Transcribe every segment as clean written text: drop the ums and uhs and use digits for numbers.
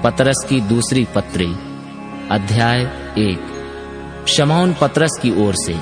पतरस की दूसरी पत्री, अध्याय 1। शमौन पतरस की ओर से,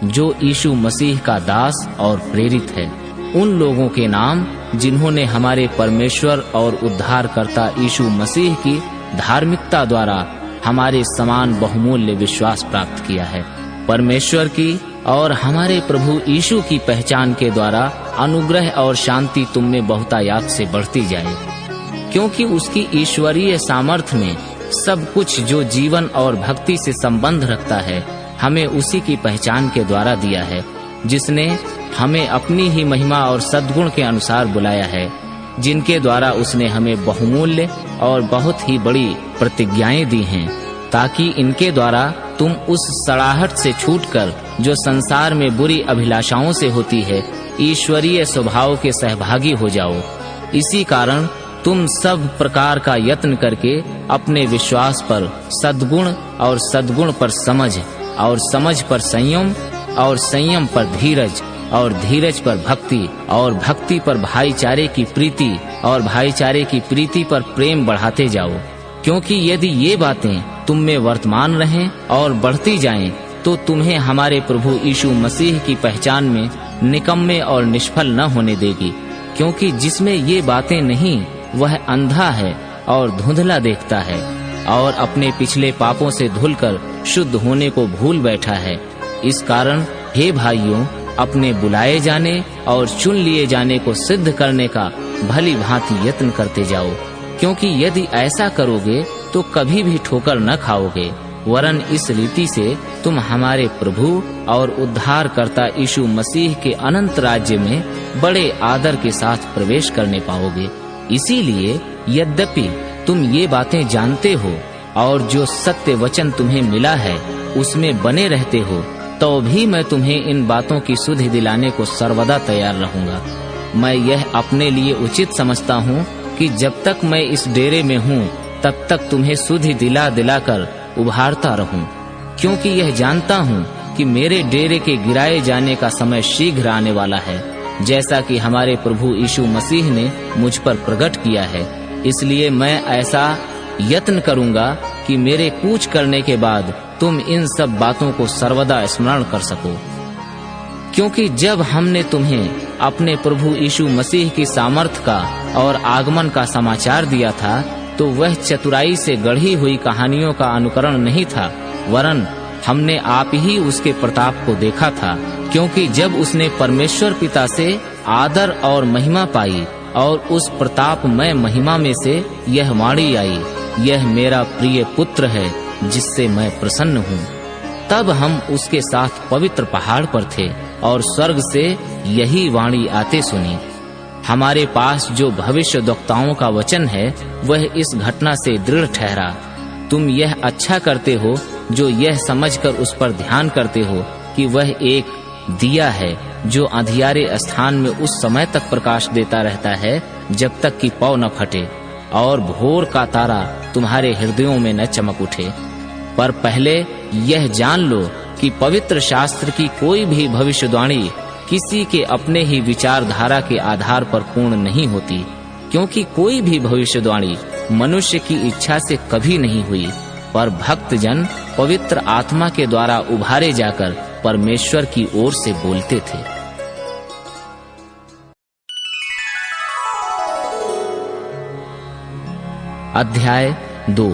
जो यीशु मसीह का दास और प्रेरित है, उन लोगों के नाम जिन्होंने हमारे परमेश्वर और उद्धारकर्ता यीशु मसीह की धार्मिकता द्वारा हमारे समान बहुमूल्य विश्वास प्राप्त किया है। परमेश्वर की और हमारे प्रभु यीशु की पहचान के द्वारा अनुग्रह और शांति तुम में बहुतायात से बढ़ती जाए, क्योंकि उसकी ईश्वरीय सामर्थ्य में सब कुछ जो जीवन और भक्ति से संबंध रखता है हमें उसी की पहचान के द्वारा दिया है, जिसने हमें अपनी ही महिमा और सद्गुण के अनुसार बुलाया है, जिनके द्वारा उसने हमें बहुमूल्य और बहुत ही बड़ी प्रतिज्ञाएं दी हैं, ताकि इनके द्वारा तुम उस सड़ाहट से छूटकर जो संसार में बुरी अभिलाषाओं से होती है, ईश्वरीय स्वभाव के सहभागी हो जाओ। इसी कारण तुम सब प्रकार का यत्न करके अपने विश्वास पर सद्गुण और सद्गुण पर समझ और समझ पर संयम और संयम पर धीरज और धीरज पर भक्ति और भक्ति पर भाईचारे की प्रीति और भाईचारे की प्रीति पर प्रेम बढ़ाते जाओ। क्योंकि यदि ये बातें तुम में वर्तमान रहें और बढ़ती जाएं, तो तुम्हें हमारे प्रभु यीशु मसीह की पहचान में निकम्मे और निष्फल न होने देगी। क्योंकि जिसमें ये बातें नहीं, वह अंधा है और धुंधला देखता है और अपने पिछले पापों से धुलकर शुद्ध होने को भूल बैठा है। इस कारण हे भाइयों, अपने बुलाए जाने और चुन लिए जाने को सिद्ध करने का भली भांति यत्न करते जाओ, क्योंकि यदि ऐसा करोगे तो कभी भी ठोकर न खाओगे, वरन इस रीति से तुम हमारे प्रभु और उद्धारकर्ता यीशु मसीह के अनंत राज्य में बड़े आदर के साथ प्रवेश करने पाओगे। इसीलिए यद्यपि तुम ये बातें जानते हो और जो सत्य वचन तुम्हें मिला है उसमें बने रहते हो, तो भी मैं तुम्हें इन बातों की सुधि दिलाने को सर्वदा तैयार रहूंगा। मैं यह अपने लिए उचित समझता हूँ कि जब तक मैं इस डेरे में हूँ तब तक तुम्हें सुधि दिला दिलाकर उभारता रहूं, क्योंकि यह जानता हूँ कि मेरे डेरे के गिराए जाने का समय शीघ्र आने वाला है, जैसा कि हमारे प्रभु यीशु मसीह ने मुझ पर प्रकट किया है। इसलिए मैं ऐसा यत्न करूंगा कि मेरे कूच करने के बाद तुम इन सब बातों को सर्वदा स्मरण कर सको। क्योंकि जब हमने तुम्हें अपने प्रभु यीशु मसीह की सामर्थ्य का और आगमन का समाचार दिया था, तो वह चतुराई से गढ़ी हुई कहानियों का अनुकरण नहीं था, वरन हमने आप ही उसके प्रताप को देखा था। क्योंकि जब उसने परमेश्वर पिता से आदर और महिमा पाई और उस प्रतापमय महिमा में से यह वाणी आई, यह मेरा प्रिय पुत्र है जिससे मैं प्रसन्न हूँ। तब हम उसके साथ पवित्र पहाड़ पर थे और स्वर्ग से यही वाणी आते सुनी। हमारे पास जो भविष्यद्वक्ताओं का वचन है वह इस घटना से दृढ़ ठहरा। तुम यह अच्छा करते हो जो यह समझकर उस पर ध्यान करते हो कि वह एक दिया है जो अंधियारे स्थान में उस समय तक प्रकाश देता रहता है जब तक कि पौ न फटे और भोर का तारा तुम्हारे हृदयों में न चमक उठे। पर पहले यह जान लो कि पवित्र शास्त्र की कोई भी भविष्यवाणी किसी के अपने ही विचारधारा के आधार पर पूर्ण नहीं होती, क्योंकि कोई भी भविष्यवाणी मनुष्य की इच्छा से कभी नहीं हुई, पर भक्तजन पवित्र आत्मा के द्वारा उभारे जाकर परमेश्वर की ओर से बोलते थे। अध्याय 2।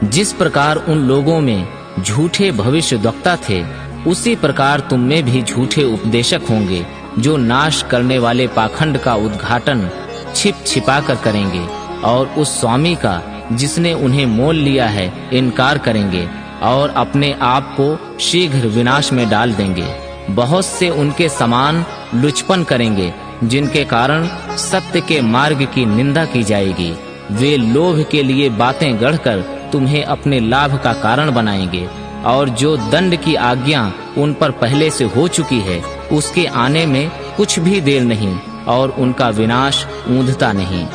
जिस प्रकार उन लोगों में झूठे भविष्यद्वक्ता थे, उसी प्रकार तुम में भी झूठे उपदेशक होंगे, जो नाश करने वाले पाखंड का उद्घाटन छिप छिपा कर करेंगे और उस स्वामी का जिसने उन्हें मोल लिया है इनकार करेंगे और अपने आप को शीघ्र विनाश में डाल देंगे। बहुत से उनके समान लुचपन करेंगे, जिनके कारण सत्य के मार्ग की निंदा की जाएगी। वे लोभ के लिए बातें गढ़कर तुम्हें अपने लाभ का कारण बनाएंगे, और जो दंड की आज्ञा उन पर पहले से हो चुकी है उसके आने में कुछ भी देर नहीं और उनका विनाश ऊंधता नहीं।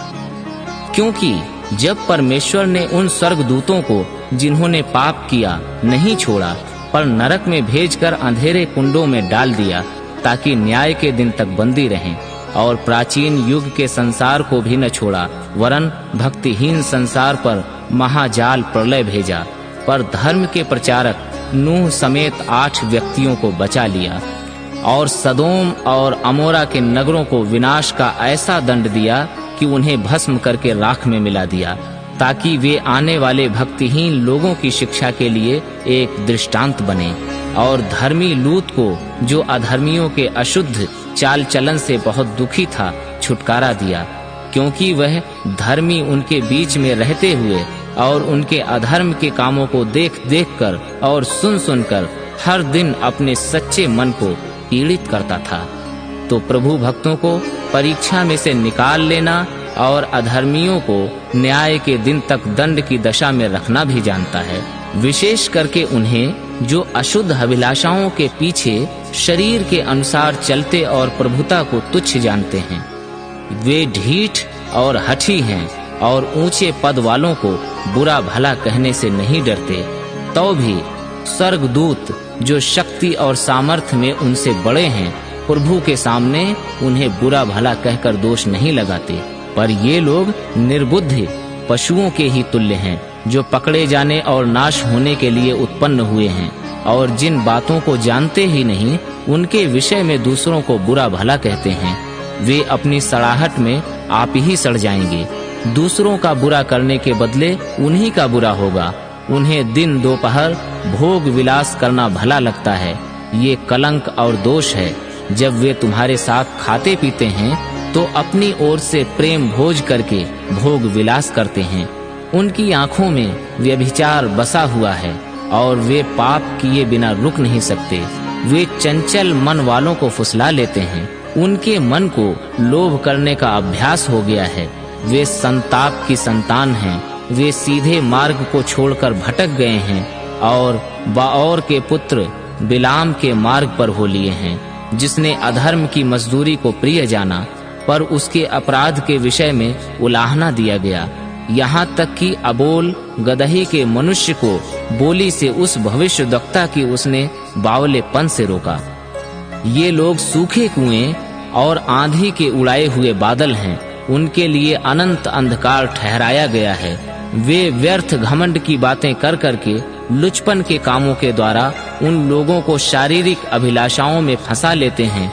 क्योंकि जब परमेश्वर ने उन स्वर्गदूतों को जिन्होंने पाप किया नहीं छोड़ा, पर नरक में भेजकर अंधेरे कुंडों में डाल दिया, ताकि न्याय के दिन तक बंदी रहें, और प्राचीन युग के संसार को भी न छोड़ा, वरन भक्तिहीन संसार पर महाजाल प्रलय भेजा। पर धर्म के प्रचारक नूह समेत 8 व्यक्तियों को बचा लिया और सदोम और अमोरा के नगरों को विनाश का ऐसा दंड दिया कि उन्हें भस्म करके राख में मिला दिया, ताकि वे आने वाले भक्तिहीन लोगों की शिक्षा के लिए एक दृष्टांत बने। और धर्मी लूत को, जो अधर्मियों के अशुद्ध चाल चलन से बहुत दुखी था, छुटकारा दिया, क्योंकि वह धर्मी उनके बीच में रहते हुए और उनके अधर्म के कामों को देख देख कर और सुन सुन कर हर दिन अपने सच्चे मन को पीड़ित करता था। तो प्रभु भक्तों को परीक्षा में से निकाल लेना और अधर्मियों को न्याय के दिन तक दंड की दशा में रखना भी जानता है। विशेष करके उन्हें जो अशुद्ध अभिलाषाओं के पीछे शरीर के अनुसार चलते और प्रभुता को तुच्छ जानते हैं। वे ढीठ और हठी हैं और ऊंचे पद वालों को बुरा भला कहने से नहीं डरते, तो भी स्वर्गदूत जो शक्ति और सामर्थ्य में उनसे बड़े हैं, प्रभु के सामने उन्हें बुरा भला कहकर दोष नहीं लगाते। पर ये लोग निर्बुद्धि पशुओं के ही तुल्य हैं, जो पकड़े जाने और नाश होने के लिए उत्पन्न हुए हैं, और जिन बातों को जानते ही नहीं उनके विषय में दूसरों को बुरा भला कहते हैं। वे अपनी सड़ाहट में आप ही सड़ जाएंगे। दूसरों का बुरा करने के बदले उन्हीं का बुरा होगा। उन्हें दिन दोपहर भोग विलास करना भला लगता है। ये कलंक और दोष है। जब वे तुम्हारे साथ खाते पीते हैं तो अपनी ओर से प्रेम भोज करके भोग विलास करते हैं। उनकी आंखों में व्यभिचार बसा हुआ है और वे पाप किए बिना रुक नहीं सकते। वे चंचल मन वालों को फुसला लेते हैं। उनके मन को लोभ करने का अभ्यास हो गया है। वे संताप की संतान हैं। वे सीधे मार्ग को छोड़कर भटक गए हैं और बाओर के पुत्र बिलाम के मार्ग पर हो लिए हैं, जिसने अधर्म की मजदूरी को प्रिय जाना, पर उसके अपराध के विषय में उलाहना दिया गया। यहाँ तक कि अबोल गदही के मनुष्य को बोली से उस भविष्यद्वक्ता की उसने बावलेपन से रोका। ये लोग सूखे कुएं और आंधी के उड़ाए हुए बादल हैं। उनके लिए अनंत अंधकार ठहराया गया है। वे व्यर्थ घमंड की बातें कर करके लुचपन के कामों के द्वारा उन लोगों को शारीरिक अभिलाषाओं में फंसा लेते हैं,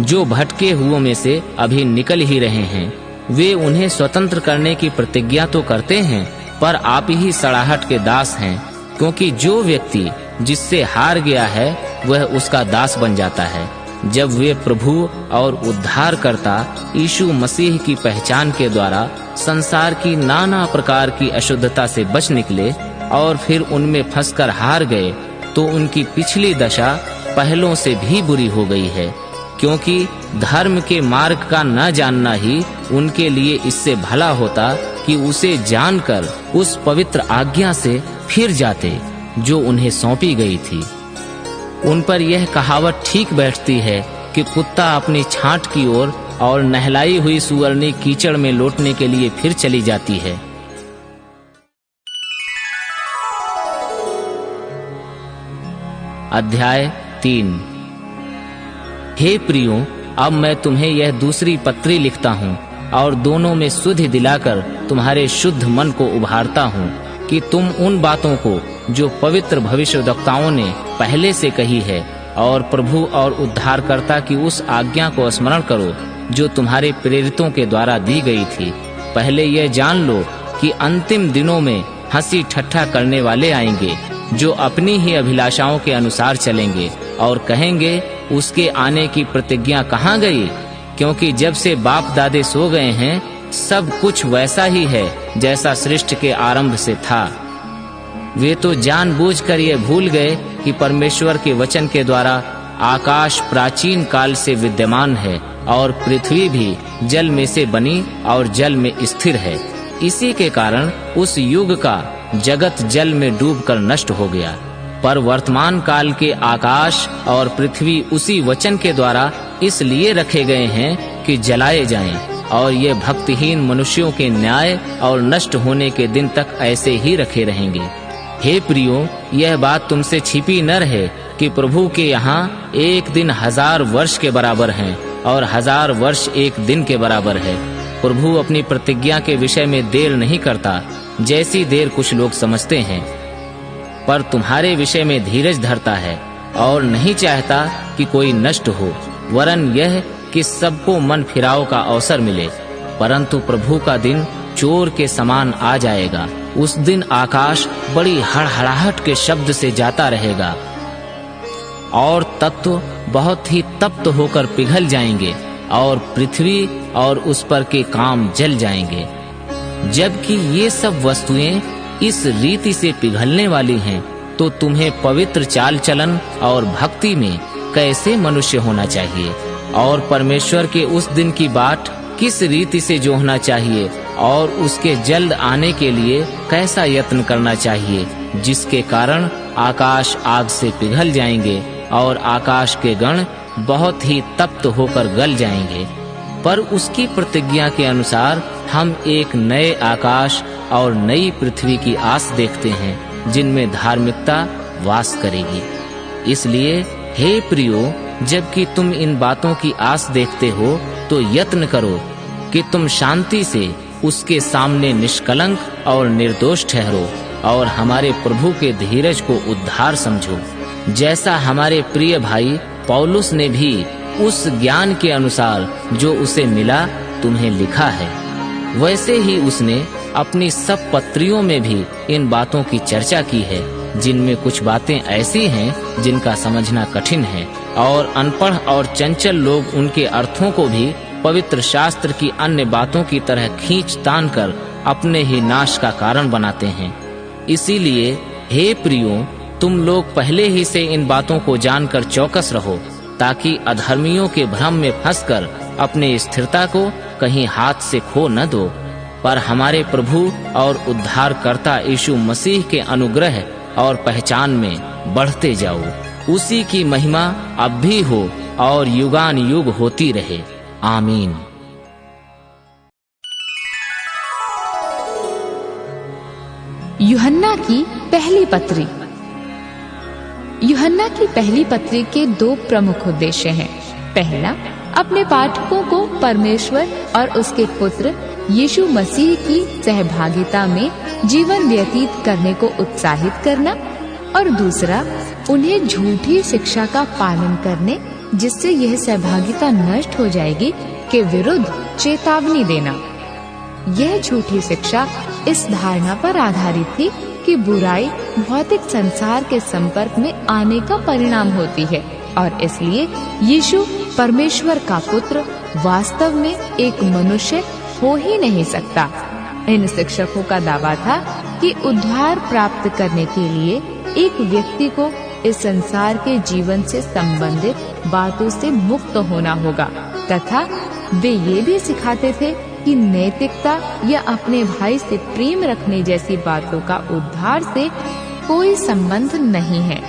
जो भटके हुओं में से अभी निकल ही रहे हैं। वे उन्हें स्वतंत्र करने की प्रतिज्ञा तो करते हैं, पर आप ही सड़ाहट के दास हैं, क्योंकि जो व्यक्ति जिससे हार गया है वह उसका दास बन जाता है। जब वे प्रभु और उद्धारकर्ता यीशु मसीह की पहचान के द्वारा संसार की नाना प्रकार की अशुद्धता से बच निकले और फिर उनमें फंसकर हार गए, तो उनकी पिछली दशा पहलों से भी बुरी हो गई है, क्योंकि धर्म के मार्ग का न जानना ही उनके लिए इससे भला होता कि उसे जानकर उस पवित्र आज्ञा से फिर जाते जो उन्हें सौंपी गई थी। उन पर यह कहावत ठीक बैठती है कि कुत्ता अपनी छांट की ओर और नहलाई हुई सुअरनी कीचड़ में लौटने के लिए फिर चली जाती है। अध्याय 3। हे प्रियो, अब मैं तुम्हें यह दूसरी पत्री लिखता हूँ और दोनों में सुधि दिलाकर तुम्हारे शुद्ध मन को उभारता हूँ कि तुम उन बातों को जो पवित्र भविष्यद्वक्ताओं ने पहले से कही है और प्रभु और उद्धारकर्ता की उस आज्ञा को स्मरण करो जो तुम्हारे प्रेरितों के द्वारा दी गई थी। पहले यह जान लो कि अंतिम दिनों में हंसी ठट्ठा करने वाले आएंगे, जो अपनी ही अभिलाषाओं के अनुसार चलेंगे और कहेंगे, उसके आने की प्रतिज्ञा कहाँ गई? क्योंकि जब से बाप दादे सो गए हैं, सब कुछ वैसा ही है जैसा सृष्टि के आरंभ से था। वे तो जानबूझकर ये भूल गए कि परमेश्वर के वचन के द्वारा आकाश प्राचीन काल से विद्यमान है और पृथ्वी भी जल में से बनी और जल में स्थिर है। इसी के कारण उस युग का जगत जल में डूबकर नष्ट हो गया। पर वर्तमान काल के आकाश और पृथ्वी उसी वचन के द्वारा इसलिए रखे गए हैं कि जलाए जाएं, और ये भक्तिहीन मनुष्यों के न्याय और नष्ट होने के दिन तक ऐसे ही रखे रहेंगे। हे प्रियो, यह बात तुमसे छिपी न रहे कि प्रभु के यहाँ एक दिन 1000 वर्ष के बराबर हैं और 1000 वर्ष एक दिन के बराबर है। प्रभु अपनी प्रतिज्ञा के विषय में देर नहीं करता, जैसी देर कुछ लोग समझते हैं, पर तुम्हारे विषय में धीरज धरता है और नहीं चाहता कि कोई नष्ट हो, वरन यह कि सबको मन फिराव का अवसर मिले। परंतु प्रभु का दिन चोर के समान आ जाएगा। उस दिन आकाश बड़ी हड़हड़ाहट के शब्द से जाता रहेगा और तत्व बहुत ही तप्त होकर पिघल जाएंगे और पृथ्वी और उस पर के काम जल जाएंगे। जबकि ये सब वस्तुएं इस रीति से पिघलने वाली हैं, तो तुम्हें पवित्र चाल चलन और भक्ति में कैसे मनुष्य होना चाहिए और परमेश्वर के उस दिन की बाट किस रीति से जोहना चाहिए और उसके जल्द आने के लिए कैसा यत्न करना चाहिए, जिसके कारण आकाश आग से पिघल जाएंगे और आकाश के गण बहुत ही तप्त होकर गल जाएंगे। पर उसकी प्रतिज्ञा के अनुसार हम एक नए आकाश और नई पृथ्वी की आस देखते हैं, जिनमें धार्मिकता वास करेगी। इसलिए हे प्रियो, जबकि तुम इन बातों की आस देखते हो, तो यत्न करो कि तुम शांति से उसके सामने निष्कलंक और निर्दोष ठहरो और हमारे प्रभु के धीरज को उद्धार समझो। जैसा हमारे प्रिय भाई पौलुस ने भी उस ज्ञान के अनुसार जो उसे मिला तुम्हें लिखा है, वैसे ही उसने अपनी सब पत्रियों में भी इन बातों की चर्चा की है, जिनमें कुछ बातें ऐसी हैं जिनका समझना कठिन है और अनपढ़ और चंचल लोग उनके अर्थों को भी पवित्र शास्त्र की अन्य बातों की तरह खींच तान कर अपने ही नाश का कारण बनाते हैं। इसीलिए हे प्रियो, तुम लोग पहले ही से इन बातों को जानकर चौकस रहो, ताकि अधर्मियों के भ्रम में फंसकर अपने स्थिरता को कहीं हाथ से खो न दो, पर हमारे प्रभु और उद्धारकर्ता यीशु मसीह के अनुग्रह और पहचान में बढ़ते जाओ। उसी की महिमा अब भी हो और युगान युग होती रहे। आमीन। यूहन्ना की पहली पत्री। यूहन्ना की पहली पत्री के 2 प्रमुख उद्देश्य हैं। पहला, अपने पाठकों को परमेश्वर और उसके पुत्र यीशु मसीह की सहभागिता में जीवन व्यतीत करने को उत्साहित करना, और दूसरा, उन्हें झूठी शिक्षा का पालन करने, जिससे यह सहभागिता नष्ट हो जाएगी, के विरुद्ध चेतावनी देना। यह झूठी शिक्षा इस धारणा पर आधारित थी कि बुराई भौतिक संसार के संपर्क में आने का परिणाम होती है और इसलिए यीशु परमेश्वर का पुत्र वास्तव में एक मनुष्य हो ही नहीं सकता। इन शिक्षकों का दावा था कि उद्धार प्राप्त करने के लिए एक व्यक्ति को इस संसार के जीवन से संबंधित बातों से मुक्त होना होगा, तथा वे ये भी सिखाते थे कि नैतिकता या अपने भाई से प्रेम रखने जैसी बातों का उद्धार से कोई संबंध नहीं है।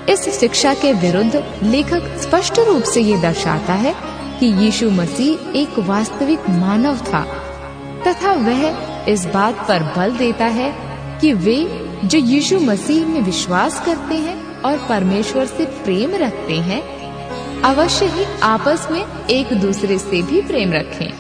इस शिक्षा के विरुद्ध लेखक स्पष्ट रूप से ये दर्शाता है कि यीशु मसीह एक वास्तविक मानव था, तथा वह इस बात पर बल देता है कि वे जो यीशु मसीह में विश्वास करते हैं और परमेश्वर से प्रेम रखते हैं, अवश्य ही आपस में एक दूसरे से भी प्रेम रखें।